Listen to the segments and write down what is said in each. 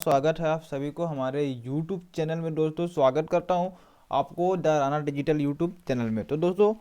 स्वागत है आप सभी को हमारे YouTube चैनल में। दोस्तों स्वागत करता हूं आपको the Rana digital YouTube channel में। तो दोस्तों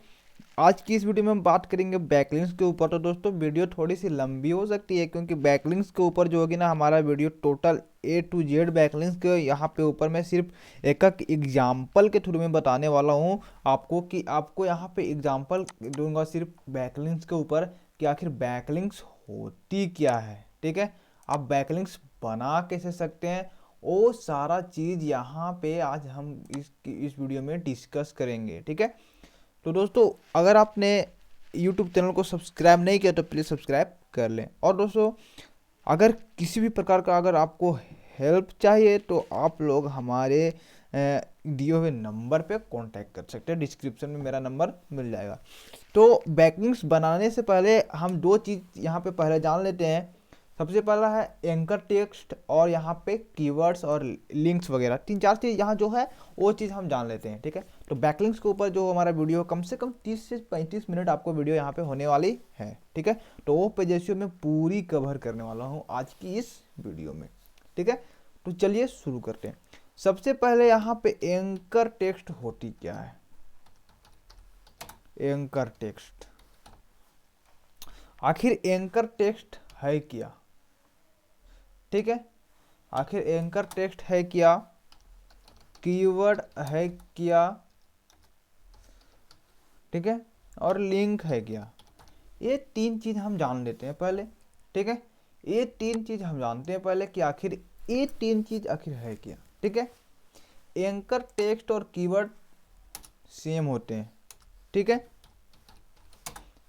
आज की इस वीडियो में हम बात करेंगे बैकलिंक्स के ऊपर। तो दोस्तों वीडियो थोड़ी सी लंबी हो सकती है क्योंकि बैकलिंक्स के ऊपर जो होगी ना हमारा video total A to Z backlinks के यहाँ पे ऊपर मैं सिर्फ एक एक एग्जाम्पल के थ्रू में बताने वाला हूँ आपको कि आपको यहाँ पे एग्जाम्पल दूंगा सिर्फ बैकलिंक्स के ऊपर कि आखिर बैकलिंक्स होती क्या है। ठीक है, आप बैकलिंक्स बना कैसे सकते हैं वो सारा चीज़ यहाँ पे आज हम इस वीडियो में डिस्कस करेंगे। ठीक है, तो दोस्तों अगर आपने YouTube चैनल को सब्सक्राइब नहीं किया तो प्लीज़ सब्सक्राइब कर लें। और दोस्तों अगर किसी भी प्रकार का अगर आपको हेल्प चाहिए तो आप लोग हमारे दिए हुए नंबर पे कांटेक्ट कर सकते हैं, डिस्क्रिप्शन में मेरा नंबर मिल जाएगा। तो बैकलिंक्स बनाने से पहले हम दो चीज़ यहाँ पे पहले जान लेते हैं। सबसे पहला है एंकर टेक्स्ट और यहाँ पे कीवर्ड्स और लिंक्स वगैरह, तीन चार चीज़ यहाँ जो है वो चीज़ हम जान लेते हैं। ठीक है, तो बैकलिंक्स के ऊपर जो हमारा वीडियो कम से कम 30 से 35 मिनट आपको वीडियो यहाँ पे होने वाली है। ठीक है, तो वो पेजेस मैं पूरी कवर करने वाला हूँ आज की इस वीडियो में। ठीक है, तो चलिए शुरू करते हैं। सबसे पहले यहाँ पे एंकर टेक्स्ट होती क्या है। एंकर टेक्स्ट, आखिर एंकर टेक्स्ट है क्या। ठीक है, आखिर एंकर टेक्स्ट है क्या, कीवर्ड है क्या, ठीक है, और लिंक है क्या। ये तीन चीज हम जान लेते हैं पहले। ठीक है, ये तीन चीज हम जानते हैं पहले कि आखिर ये तीन चीज आखिर है क्या। ठीक है, एंकर टेक्स्ट और कीवर्ड सेम होते हैं। ठीक है,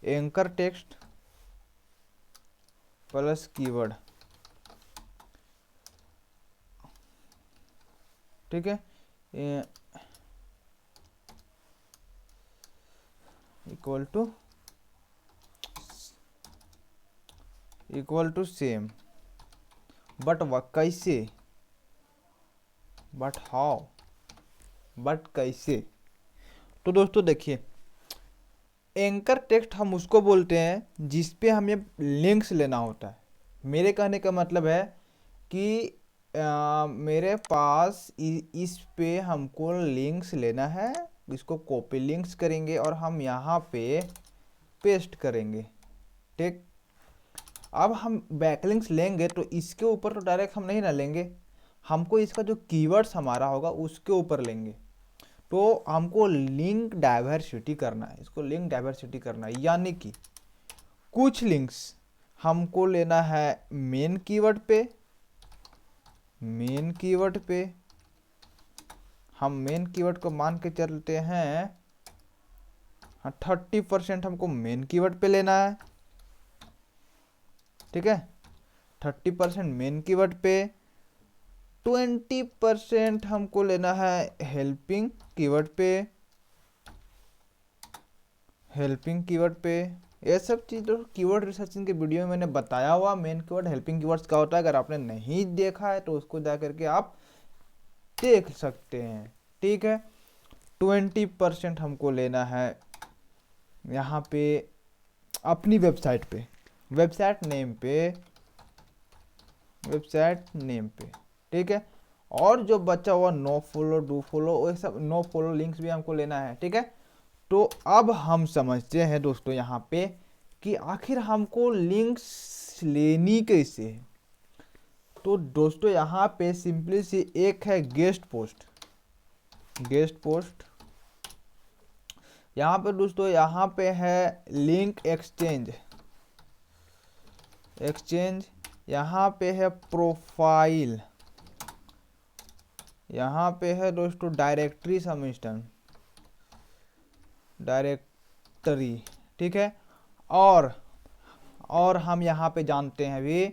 एंकर टेक्स्ट प्लस कीवर्ड, ठीक है, इक्वल टू सेम। बट कैसे, बट हाउ, बट कैसे। तो दोस्तों देखिए, एंकर टेक्स्ट हम उसको बोलते हैं जिस पे हमें लिंक्स लेना होता है। मेरे कहने का मतलब है कि मेरे पास इस पे हमको लिंक्स लेना है, इसको कॉपी लिंक्स करेंगे और हम यहाँ पे पेस्ट करेंगे। ठीक, अब हम बैकलिंक्स लेंगे तो इसके ऊपर तो डायरेक्ट हम नहीं ना लेंगे, हमको इसका जो कीवर्ड्स हमारा होगा उसके ऊपर लेंगे। तो हमको लिंक डाइवर्सिटी करना है, इसको लिंक डाइवर्सिटी करना है, यानी कि कुछ लिंक्स हमको लेना है मेन कीवर्ड पे। मेन कीवर्ड पे हम मेन कीवर्ड को मान के चलते हैं 30% हमको मेन कीवर्ड पे लेना है। ठीक है, 30% मेन कीवर्ड पे, 20% हमको लेना है हेल्पिंग कीवर्ड पे। हेल्पिंग कीवर्ड पे ये सब चीज़ कीवर्ड रिसर्चिंग के वीडियो में मैंने बताया हुआ मेन कीवर्ड हेल्पिंग कीवर्ड्स क्या होता है। अगर आपने नहीं देखा है तो उसको जा करके आप देख सकते हैं। ठीक है, 20% हमको लेना है यहाँ पे अपनी वेबसाइट पे, वेबसाइट नेम पे, वेबसाइट नेम पे। ठीक है, और जो बचा हुआ नो फॉलो, डू फॉलो, वो सब नो फॉलो लिंक्स भी हमको लेना है। ठीक है, तो अब हम समझते हैं दोस्तों यहाँ पे कि आखिर हमको लिंक्स लेनी कैसे है। तो दोस्तों यहाँ पे सिंपली सी एक है गेस्ट पोस्ट। गेस्ट पोस्ट यहाँ पे दोस्तों, यहाँ पे है लिंक एक्सचेंज। एक्सचेंज यहाँ पे है प्रोफाइल, यहाँ पे है दोस्तों डायरेक्टरी सबमिशन, डायरेक्टरी। ठीक है, और हम यहाँ पे जानते हैं भी,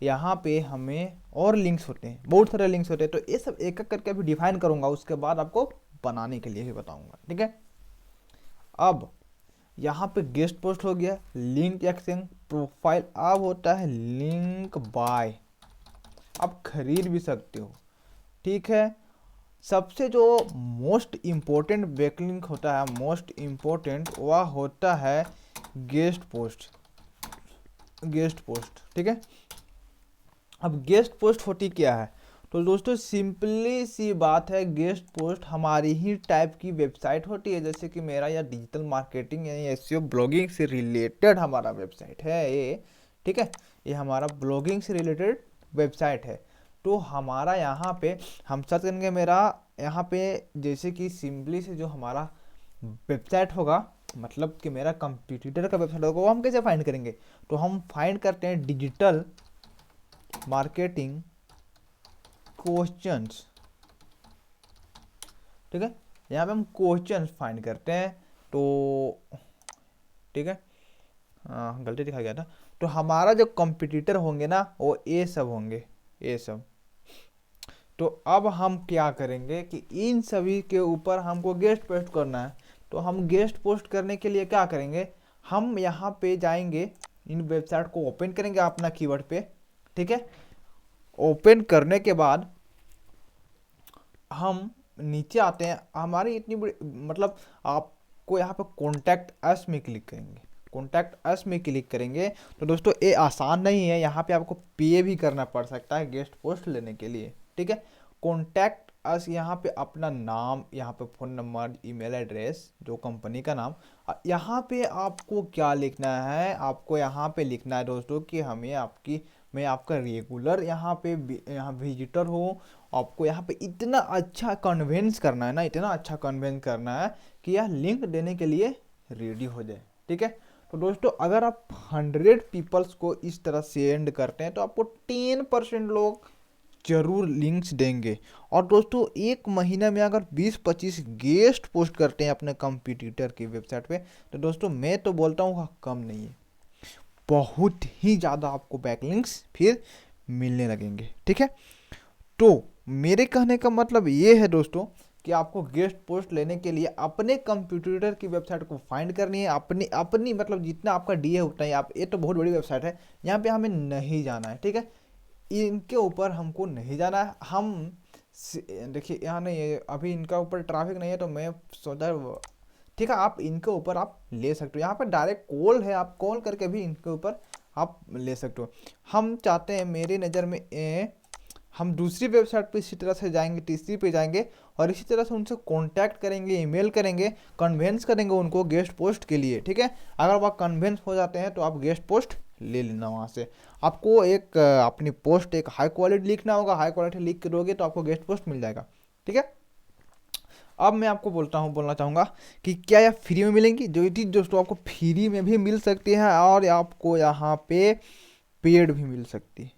यहाँ पे हमें और लिंक्स होते हैं, बहुत सारे लिंक्स होते हैं। तो ये सब एक एक करके अभी डिफाइन करूँगा, उसके बाद आपको बनाने के लिए भी बताऊँगा। ठीक है, अब यहाँ पे गेस्ट पोस्ट हो गया, लिंक एक्सचेंज, प्रोफाइल। अब होता है लिंक बाय, आप खरीद भी सकते हो। ठीक है, सबसे जो मोस्ट इम्पोर्टेंट बैकलिंक होता है, मोस्ट इम्पोर्टेंट, वह होता है गेस्ट पोस्ट। गेस्ट पोस्ट, ठीक है, अब गेस्ट पोस्ट होती क्या है, तो दोस्तों सिंपली सी बात है, गेस्ट पोस्ट हमारी ही टाइप की वेबसाइट होती है, जैसे कि मेरा या डिजिटल मार्केटिंग या एसईओ ब्लॉगिंग से रिलेटेड हमारा वेबसाइट है ये, ठीक है। ये हमारा ब्लॉगिंग से रिलेटेड वेबसाइट है। तो हमारा यहाँ पे हम सर्च करेंगे मेरा यहाँ पे, जैसे कि सिंपली से जो हमारा वेबसाइट होगा, मतलब कि मेरा कंप्यूटर का वेबसाइट होगा, वो हम कैसे फाइंड करेंगे? तो हम फाइंड करते हैं डिजिटल मार्केटिंग क्वेश्चंस, ठीक है। यहाँ पे हम क्वेश्चंस फाइंड करते हैं, तो ठीक है, गलती दिखा गया था। तो हमारा जो कंपटीटर होंगे ना वो ये सब होंगे, ये सब। तो अब हम क्या करेंगे कि इन सभी के ऊपर हमको गेस्ट पोस्ट करना है। तो हम गेस्ट पोस्ट करने के लिए क्या करेंगे, हम यहाँ पे जाएंगे, इन वेबसाइट को ओपन करेंगे अपना कीवर्ड पे, ठीक है। ओपन करने के बाद हम नीचे आते हैं, हमारी इतनी बड़ी मतलब आपको यहाँ पे कॉन्टैक्ट अस में क्लिक करेंगे, कॉन्टैक्ट अस में क्लिक करेंगे। तो दोस्तों ये आसान नहीं है, यहाँ पे आपको पे भी करना पड़ सकता है गेस्ट पोस्ट लेने के लिए, ठीक है। कॉन्टैक्ट अस, यहाँ पे अपना नाम, यहाँ पे फ़ोन नंबर, ईमेल एड्रेस, जो कंपनी का नाम, यहाँ पे आपको क्या लिखना है, आपको यहाँ पे लिखना है दोस्तों कि मैं आपका रेगुलर यहाँ पे यहाँ विजिटर हूँ। आपको यहाँ पे इतना अच्छा कन्वेंस करना है ना, इतना अच्छा कन्वेंस करना है कि यह लिंक देने के लिए रेडी हो जाए, ठीक है। तो दोस्तों अगर आप 100 पीपल्स को इस तरह सेंड करते हैं तो आपको 10% लोग जरूर लिंक्स देंगे। और दोस्तों एक महीने में अगर 20-25 गेस्ट पोस्ट करते हैं अपने कंप्यूटर की वेबसाइट पे, तो दोस्तों मैं तो बोलता हूँ कम नहीं है, बहुत ही ज़्यादा आपको बैकलिंक्स फिर मिलने लगेंगे, ठीक है। तो मेरे कहने का मतलब ये है दोस्तों कि आपको गेस्ट पोस्ट लेने के लिए अपने कंप्यूटर की वेबसाइट को फाइंड करनी है, अपनी अपनी मतलब जितना आपका डी है उतना ही आप, ये तो बहुत बड़ी वेबसाइट है, यहाँ पे हमें नहीं जाना है, ठीक है। इनके ऊपर हमको नहीं जाना है। हम देखिए यहाँ नहीं है अभी, इनका ऊपर ट्रैफिक नहीं है, तो मैं सोचा ठीक है आप इनके ऊपर आप ले सकते हो, यहाँ पर डायरेक्ट कॉल है, आप कॉल करके भी इनके ऊपर आप ले सकते हो। हम चाहते हैं, मेरी नज़र में हम दूसरी वेबसाइट पे इसी तरह से जाएंगे, तीसरी पे जाएंगे और इसी तरह से उनसे कांटेक्ट करेंगे, ईमेल करेंगे, कन्वेंस करेंगे उनको गेस्ट पोस्ट के लिए, ठीक है। अगर वह कन्वेंस हो जाते हैं तो आप गेस्ट पोस्ट ले लेना वहाँ से। आपको एक अपनी पोस्ट एक हाई क्वालिटी लिखना होगा, हाई क्वालिटी लिख के दोगे तो आपको गेस्ट पोस्ट मिल जाएगा, ठीक है। अब मैं आपको बोलना चाहूँगा कि क्या यह फ्री में मिलेंगी, जो चीज़ दोस्तों आपको फ्री में भी मिल सकती है और आपको यहाँ पे पेड भी मिल सकती है,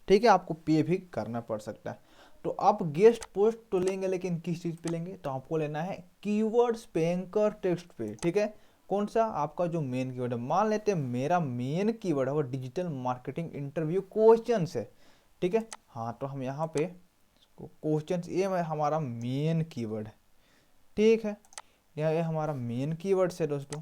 ठीक है, आपको पे भी करना पड़ सकता है। तो आप गेस्ट पोस्ट तो लेंगे, लेकिन किस चीज़ पे लेंगे, तो आपको लेना है कीवर्ड्स पे, एंकर टेक्स्ट पे, ठीक है। कौन सा? आपका जो मेन कीवर्ड है, मान लेते हैं मेरा मेन कीवर्ड है वो डिजिटल मार्केटिंग इंटरव्यू क्वेश्चन है, ठीक है। हाँ तो हम यहाँ पे क्वेश्चन, ये हमारा मेन कीवर्ड है, ठीक है। ये हमारा मेन कीवर्ड है दोस्तों,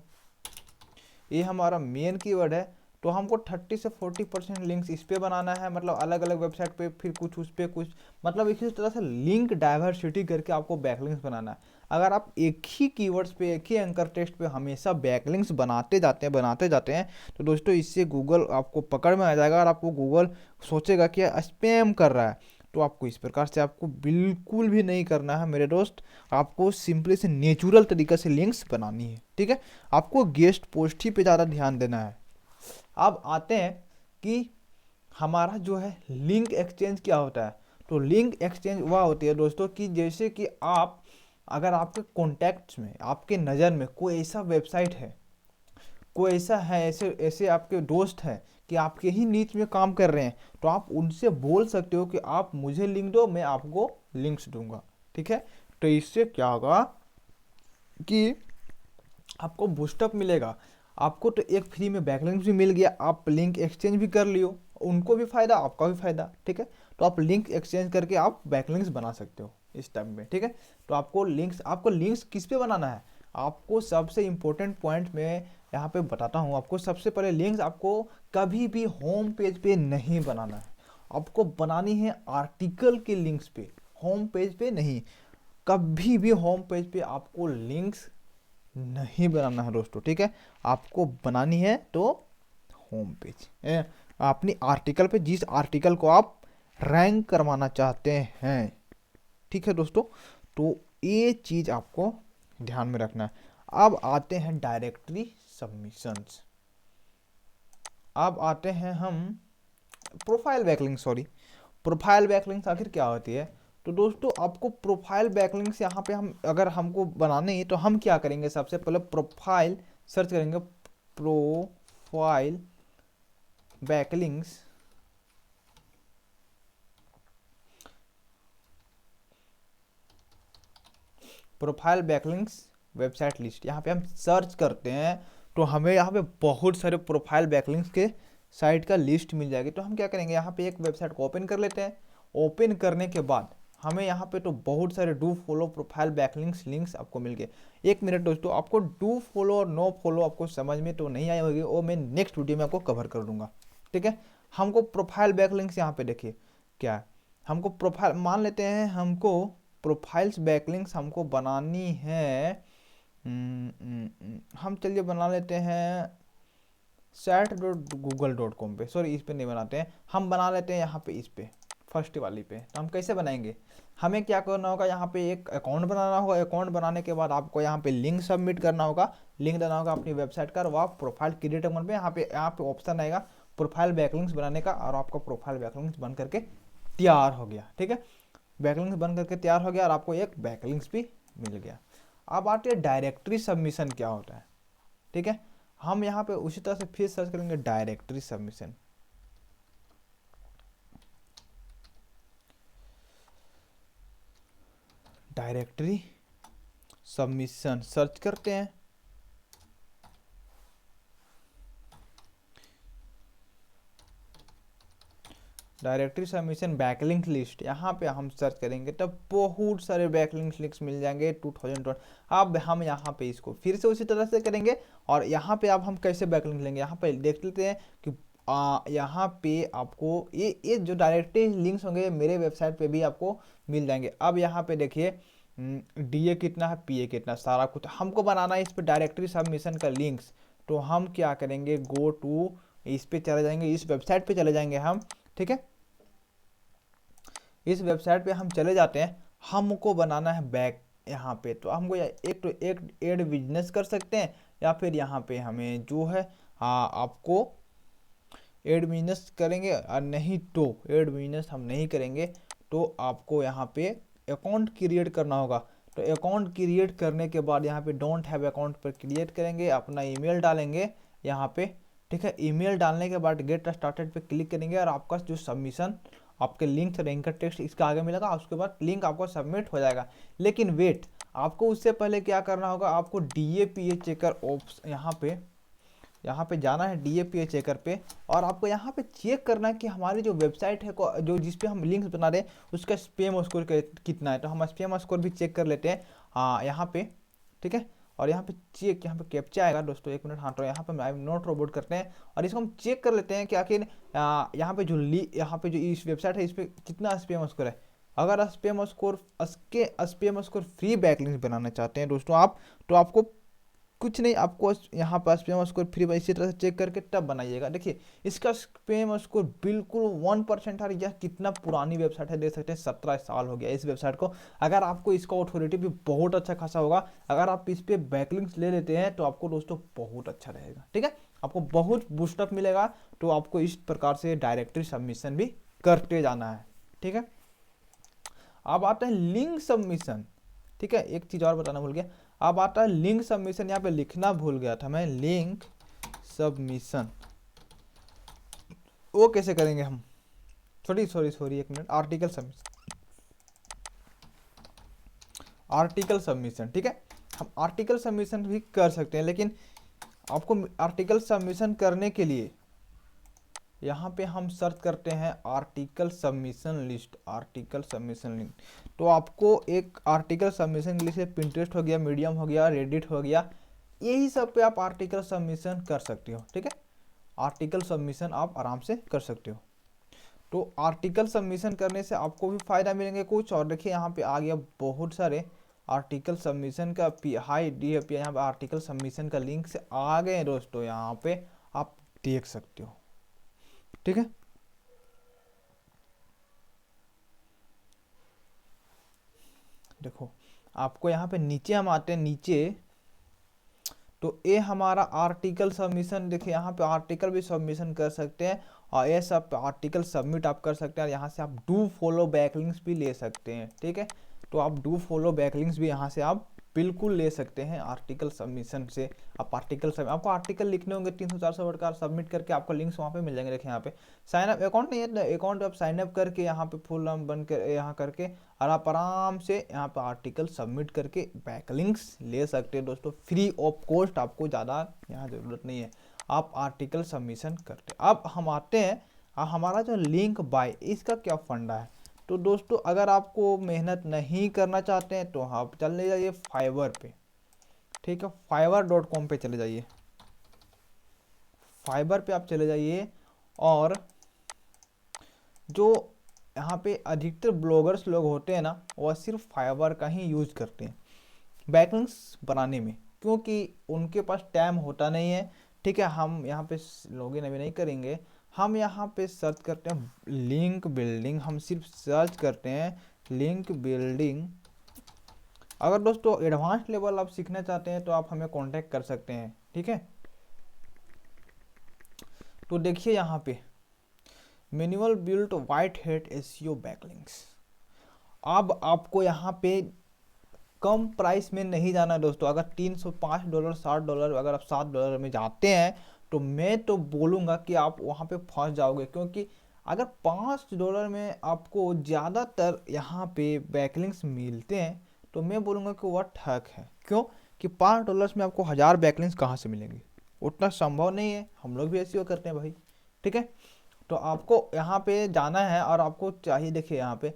ये हमारा मेन कीवर्ड है। तो हमको 30 से 40% लिंक्स इस पे बनाना है, मतलब अलग अलग वेबसाइट पे, फिर कुछ उस पे कुछ, मतलब इसी तरह से लिंक डाइवर्सिटी करके आपको बैकलिंक्स बनाना है। अगर आप एक ही कीवर्ड्स पे, एक ही एंकर टेक्स्ट पे हमेशा बैकलिंक्स बनाते जाते हैं तो दोस्तों इससे गूगल आपको पकड़ में आ जाएगा और आपको गूगल सोचेगा कि स्पैम कर रहा है। तो आपको इस प्रकार से आपको बिल्कुल भी नहीं करना है मेरे दोस्त, आपको सिंपली से नेचुरल तरीके से लिंक्स बनानी है, ठीक है। आपको गेस्ट पोस्ट ही पे ज़्यादा ध्यान देना है। अब आते हैं कि हमारा जो है लिंक एक्सचेंज क्या होता है। तो लिंक एक्सचेंज वह होती है दोस्तों कि जैसे कि आप, अगर आपके कॉन्टैक्ट्स में, आपके नज़र में कोई ऐसा वेबसाइट है, कोई ऐसा है, ऐसे ऐसे आपके दोस्त हैं कि आपके ही नीच में काम कर रहे हैं, तो आप उनसे बोल सकते हो कि आप मुझे लिंक दो, मैं आपको लिंक्स दूंगा, ठीक है। तो इससे क्या होगा कि आपको बूस्टअप मिलेगा, आपको तो एक फ्री में बैकलिंक्स भी मिल गया, आप लिंक एक्सचेंज भी कर लियो, उनको भी फायदा आपका भी फायदा, ठीक है। तो आप लिंक एक्सचेंज करके आप बैकलिंक्स बना सकते हो इस टाइम में, ठीक है। तो आपको लिंक्स किस पे बनाना है, आपको सबसे इंपॉर्टेंट पॉइंट में यहाँ पे बताता हूँ। आपको सबसे पहले लिंक्स आपको कभी भी होम पेज पे नहीं बनाना है, आपको बनानी है आर्टिकल के लिंक्स पे, होम पेज पे नहीं। कभी भी होम पेज पे आपको लिंक्स नहीं बनाना है दोस्तों, ठीक है। आपको बनानी है तो होम पेज, अपनी आर्टिकल पे, जिस आर्टिकल को आप रैंक करवाना चाहते हैं, ठीक है दोस्तों। तो ये चीज़ आपको ध्यान में रखना है। अब आते हैं डायरेक्टरी सबमिशंस। अब आते हैं हम profile backlink, sorry profile backlinks आखिर क्या होती है। तो दोस्तों आपको प्रोफाइल बैकलिंक्स यहाँ पे हम अगर हमको बनाने हैं तो हम क्या करेंगे, सबसे पहले प्रोफाइल सर्च करेंगे, profile backlinks, profile backlinks website list, यहाँ पे हम सर्च करते हैं तो हमें यहाँ पे बहुत सारे प्रोफाइल बैकलिंक्स के साइट का लिस्ट मिल जाएगी। तो हम क्या करेंगे, यहाँ पे एक वेबसाइट को ओपन कर लेते हैं। ओपन करने के बाद हमें यहाँ पे तो बहुत सारे do follow profile backlinks links आपको मिल गए। एक मिनट दोस्तों, आपको डू फॉलो और नो फॉलो आपको समझ में तो नहीं आई होगी, वो मैं नेक्स्ट वीडियो में आपको कवर कर दूंगा, ठीक है। हमको प्रोफाइल बैकलिंक्स यहाँ पे देखिए क्या है। हमको प्रोफाइल मान लेते हैं, हमको प्रोफाइल्स बैकलिंक्स हमको बनानी है। हम चलिए बना लेते हैं site.google.com पे, सॉरी इस पे नहीं बनाते हैं, हम बना लेते हैं यहाँ पे इस पे फर्स्ट वाली पे। तो हम कैसे बनाएंगे, हमें क्या करना होगा, यहाँ पे एक अकाउंट बनाना होगा। अकाउंट बनाने के बाद आपको यहाँ पे लिंक सबमिट करना होगा, लिंक देना होगा अपनी वेबसाइट का। और आप प्रोफाइल क्रिएट अकाउंट पे यहाँ पे ऑप्शन आएगा प्रोफाइल बैकलिंक्स बनाने का, और आपका प्रोफाइल बैकलिंक्स बन करके तैयार हो गया, ठीक है। बैकलिंक्स बन करके तैयार हो गया और आपको एक बैकलिंक्स भी मिल गया। अब आते हैं डायरेक्टरी सबमिशन क्या होता है, ठीक है। हम यहाँ पे उसी तरह से फिर सर्च करेंगे directory submission. Directory submission search करते हैं। डायरेक्टरी सबमिशन बैकलिंक लिस्ट, यहाँ पे हम सर्च करेंगे तब बहुत सारे बैकलिंक लिंक्स मिल जाएंगे 2020। अब हम यहाँ पे इसको फिर से उसी तरह से करेंगे, और यहाँ पे अब हम कैसे बैकलिंक लेंगे, यहाँ पे देख लेते हैं कि यहाँ पे आपको ये जो डायरेक्टरी लिंक्स होंगे मेरे वेबसाइट पे भी आपको मिल जाएंगे। अब यहाँ पे देखिए DA कितना है, PA कितना, सारा कुछ हमको बनाना है इस पे डायरेक्टरी सबमिशन का लिंक्स। तो हम क्या करेंगे, गो टू इस पे चले जाएंगे, इस वेबसाइट पे चले जाएंगे हम, ठीक है। इस वेबसाइट पे हम चले जाते हैं, हमको बनाना है बैक यहाँ पे। तो हमको एक एड बिजनेस कर सकते हैं, या फिर यहाँ पे हमें जो है आपको एड बिजनेस करेंगे, और नहीं तो एड बिजनेस हम नहीं करेंगे तो आपको यहाँ पे अकाउंट क्रिएट करना होगा। तो अकाउंट क्रिएट करने के बाद यहाँ पे डोंट हैव अकाउंट पर क्रिएट करेंगे, अपना ईमेल डालेंगे यहाँ पे, ठीक है। ईमेल डालने के बाद गेट स्टार्टेड पे क्लिक करेंगे, और आपका जो सबमिशन आपके लिंक एंकर टेक्स्ट इसका आगे मिलेगा, उसके बाद लिंक आपको सबमिट हो जाएगा। लेकिन वेट, आपको उससे पहले क्या करना होगा, आपको DAPA चेकर ऑप्शन यहाँ पे जाना है, DAPA चेकर पे, और आपको यहाँ पे चेक करना है कि हमारी जो वेबसाइट है जो जिस पे हम लिंक्स बना रहे हैं उसका स्पैम स्कोर कितना है। तो हम स्पैम स्कोर भी चेक कर लेते हैं यहाँ पे, ठीक है। और यहाँ पे चेक, यहाँ पे कैप्चा आएगा दोस्तों, एक मिनट, हाँ तो यहाँ पे आई एम नॉट रोबोट करते हैं, और इसको हम चेक कर लेते हैं कि आखिर यहाँ पे जो इस वेबसाइट है इस पर कितना स्पैम स्कोर है। अगर स्पैम स्कोर फ्री बैकलिंक्स बनाना चाहते हैं दोस्तों आप, तो आपको कुछ नहीं, आपको यहाँ पर स्पैम स्कोर फ्री इसी तरह से चेक करके तब बनाइएगा। देखिए इसका स्पैम स्कोर बिल्कुल 1% है। यह कितना पुरानी वेबसाइट है, देख सकते हैं 17 साल हो गया इस वेबसाइट को। अगर आपको इसका ऑथोरिटी भी बहुत अच्छा खासा होगा, अगर आप इस पर बैकलिंक्स ले लेते हैं तो आपको दोस्तों बहुत अच्छा रहेगा, ठीक है। आपको बहुत बूस्टअप मिलेगा। तो आपको इस प्रकार से डायरेक्टरी सबमिशन भी करते जाना है, ठीक है। अब आता है लिंक सबमिशन, ठीक है। एक चीज़ और बताना भूल गया, अब आता है लिंक सबमिशन, यहाँ पे लिखना भूल गया था मैं, लिंक सबमिशन वो कैसे करेंगे हम, सॉरी एक मिनट, आर्टिकल सबमिशन, ठीक है। हम आर्टिकल सबमिशन भी कर सकते हैं, लेकिन आपको आर्टिकल सबमिशन करने के लिए यहाँ पे हम सर्च करते हैं article submission list, article submission link. तो आपको एक आर्टिकल सबमिशन लिस्ट है, पिंटरेस्ट हो गया, मीडियम हो गया, रेडिट हो गया, यही सब पे आप आर्टिकल सबमिशन कर सकते हो, ठीक है। आर्टिकल सबमिशन आप आराम से कर सकते हो। तो आर्टिकल सबमिशन करने से आपको भी फ़ायदा मिलेंगे कुछ। और देखिए यहाँ पे आ गया बहुत सारे आर्टिकल सबमिशन का DAPA, यहाँ पे आर्टिकल सबमिशन का लिंक से आ गए दोस्तों, यहाँ पे आप देख सकते हो, ठीक है। देखो आपको यहाँ पे नीचे हम आते हैं नीचे, तो ये हमारा आर्टिकल सबमिशन, देखिए यहाँ पे आर्टिकल भी सबमिशन कर सकते हैं और ये सब आर्टिकल सबमिट आप कर सकते हैं। और यहाँ से आप डू फॉलो बैकलिंक्स भी ले सकते हैं, ठीक है। तो आप डू फॉलो बैकलिंक्स भी यहाँ से आप बिल्कुल ले सकते हैं आर्टिकल सबमिशन से। आप आपको आर्टिकल लिखने होंगे 300-400 वर्ड का, सबमिट करके आपको लिंक्स वहाँ पे मिल जाएंगे। देखिए यहाँ पे साइन अप अकाउंट नहीं है, अकाउंट आप साइन अप करके यहाँ पे फुल नाम बन कर यहाँ करके और आप आराम से यहाँ पे आर्टिकल सबमिट करके बैकलिंक्स ले सकते हैं दोस्तों, फ्री ऑफ कॉस्ट। आपको ज़्यादा यहाँ ज़रूरत नहीं है, आप आर्टिकल सबमिशन करते। अब हम आते हैं हमारा जो लिंक बाय, इसका क्या फंडा है। तो दोस्तों अगर आपको मेहनत नहीं करना चाहते हैं तो आप चले जाइए फाइवर पे, ठीक है। fiverr.com पे चले जाइए, फाइबर पे आप चले जाइए और जो यहाँ पे अधिकतर ब्लॉगर्स लोग होते हैं ना, वह सिर्फ फाइवर का ही यूज़ करते हैं बैकलिंक्स बनाने में, क्योंकि उनके पास टाइम होता नहीं है, ठीक है। हम यहाँ पे लॉगिन अभी नहीं करेंगे, हम यहाँ पे सर्च करते हैं लिंक बिल्डिंग, हम सिर्फ सर्च करते हैं लिंक बिल्डिंग। अगर दोस्तों एडवांस लेवल आप सीखना चाहते हैं तो आप हमें कांटेक्ट कर सकते हैं, ठीक है। तो देखिए यहाँ पे manual built white hat SEO backlinks. अब आपको यहाँ पे कम प्राइस में नहीं जाना है दोस्तों। अगर $305 $60, अगर आप $7 में जाते हैं तो मैं तो बोलूँगा कि आप वहाँ पे फंस जाओगे, क्योंकि अगर $5 में आपको ज़्यादातर यहाँ पे बैकलिंक्स मिलते हैं तो मैं बोलूँगा कि वह ठग है। क्यों कि $5 में आपको 1000 बैकलिंक्स कहाँ से मिलेंगे, उतना संभव नहीं है। हम लोग भी ऐसे करते हैं भाई, ठीक है। तो आपको यहाँ पे जाना है और आपको चाहिए, देखिए यहाँ पे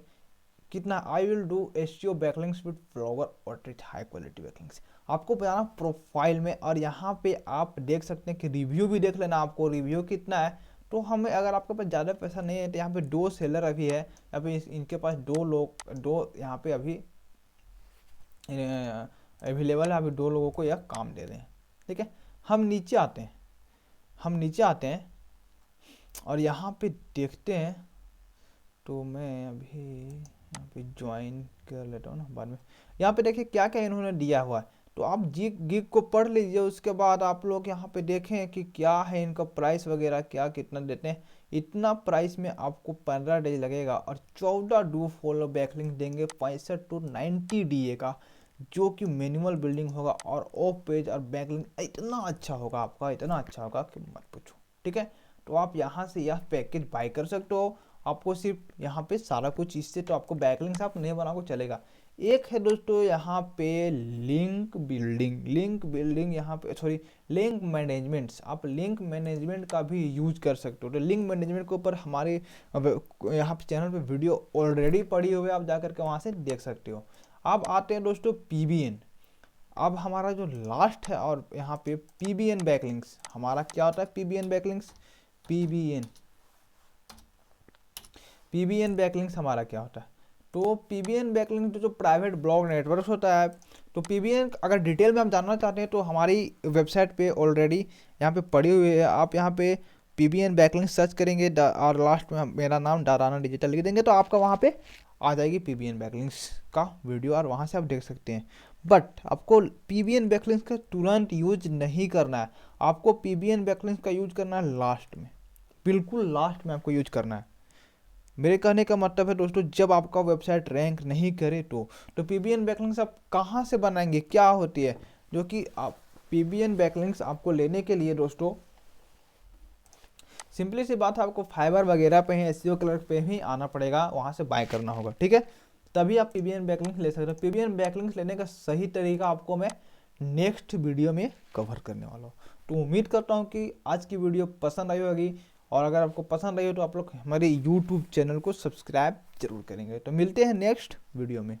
कितना, I will do SEO backlinks with blogger और हाई क्वालिटी बैकलिंक्स। आपको जाना प्रोफाइल में और यहाँ पे आप देख सकते हैं कि रिव्यू भी देख लेना, आपको रिव्यू कितना है। तो हमें, अगर आपके पास ज़्यादा पैसा नहीं है तो यहाँ पे 2 सेलर अभी है, अभी इनके पास 2 लोग, 2 यहाँ पे अभी अवेलेबल है, अभी 2 लोगों को यह काम दे रहे हैं, ठीक है। हम नीचे आते हैं और यहाँ पे देखते हैं। तो मैं अभी यहाँ पे ज्वाइन कर लेता हूँ ना बाद में। यहाँ पे देखिए क्या क्या इन्होंने दिया हुआ है, तो आप गिग को पढ़ लीजिए, उसके बाद आप लोग यहाँ पे देखें कि क्या है इनका प्राइस वगैरह, क्या कितना देते हैं। इतना प्राइस में आपको 15 डेज लगेगा और 14 डू फॉलो बैकलिंक देंगे 65 to 90 DA का, जो कि मैनुअल बिल्डिंग होगा और ऑफ पेज और बैकलिंक इतना अच्छा होगा आपका, इतना अच्छा होगा कि मत पूछो, ठीक है। तो आप यहाँ से यह पैकेज बाय कर सकते हो। आपको सिर्फ यहाँ पे सारा कुछ इससे तो आपको बैकलिंक्स आप नहीं बनाओ चलेगा। एक है दोस्तों यहाँ पे लिंक बिल्डिंग यहाँ पे, सॉरी, लिंक मैनेजमेंट्स। आप लिंक मैनेजमेंट का भी यूज कर सकते हो। तो लिंक मैनेजमेंट के ऊपर हमारे यहाँ पे चैनल पे वीडियो ऑलरेडी पड़ी हुई है, आप जाकर के वहाँ से देख सकते हो। अब आते हैं दोस्तों PBN। अब हमारा जो लास्ट है और यहाँ पे PBN बैकलिंक्स, हमारा क्या होता है PBN बैकलिंक्स, PBN बैकलिंक्स हमारा क्या होता है। तो PBN बैकलिंक जो प्राइवेट ब्लॉग नेटवर्क होता है, तो PBN अगर डिटेल में हम जानना चाहते हैं तो हमारी वेबसाइट पे ऑलरेडी यहाँ पे पड़ी हुई है। आप यहाँ पे PBN बैकलिंक सर्च करेंगे और लास्ट में मेरा नाम डाराना डिजिटल लिख देंगे तो आपका वहाँ पे आ जाएगी PBN बैकलिंक्स का वीडियो और वहाँ से आप देख सकते हैं। बट आपको PBN बैकलिंक्स का तुरंत यूज नहीं करना है, आपको PBN बैकलिंक्स का यूज करना है लास्ट में, बिल्कुल लास्ट में आपको यूज करना है। मेरे कहने का मतलब है दोस्तों, जब आपका वेबसाइट रैंक नहीं करे तो PBN बैकलिंक्स आप कहाँ से बनाएंगे, क्या होती है, जो कि आप PBN बैकलिंक्स आपको लेने के लिए दोस्तों सिंपली सी बात है, आपको फाइवर वगैरह पे ही, एसईओ क्लर्क पे ही आना पड़ेगा, वहाँ से बाय करना होगा, ठीक है। तभी आप PBN बैकलिंक्स ले सकते हो। PBN बैकलिंक्स लेने का सही तरीका आपको मैं नेक्स्ट वीडियो में कवर करने वाला हूँ। तो उम्मीद करता हूँ कि आज की वीडियो पसंद आई होगी, और अगर आपको पसंद आई हो तो आप लोग हमारे YouTube चैनल को सब्सक्राइब जरूर करेंगे। तो मिलते हैं नेक्स्ट वीडियो में।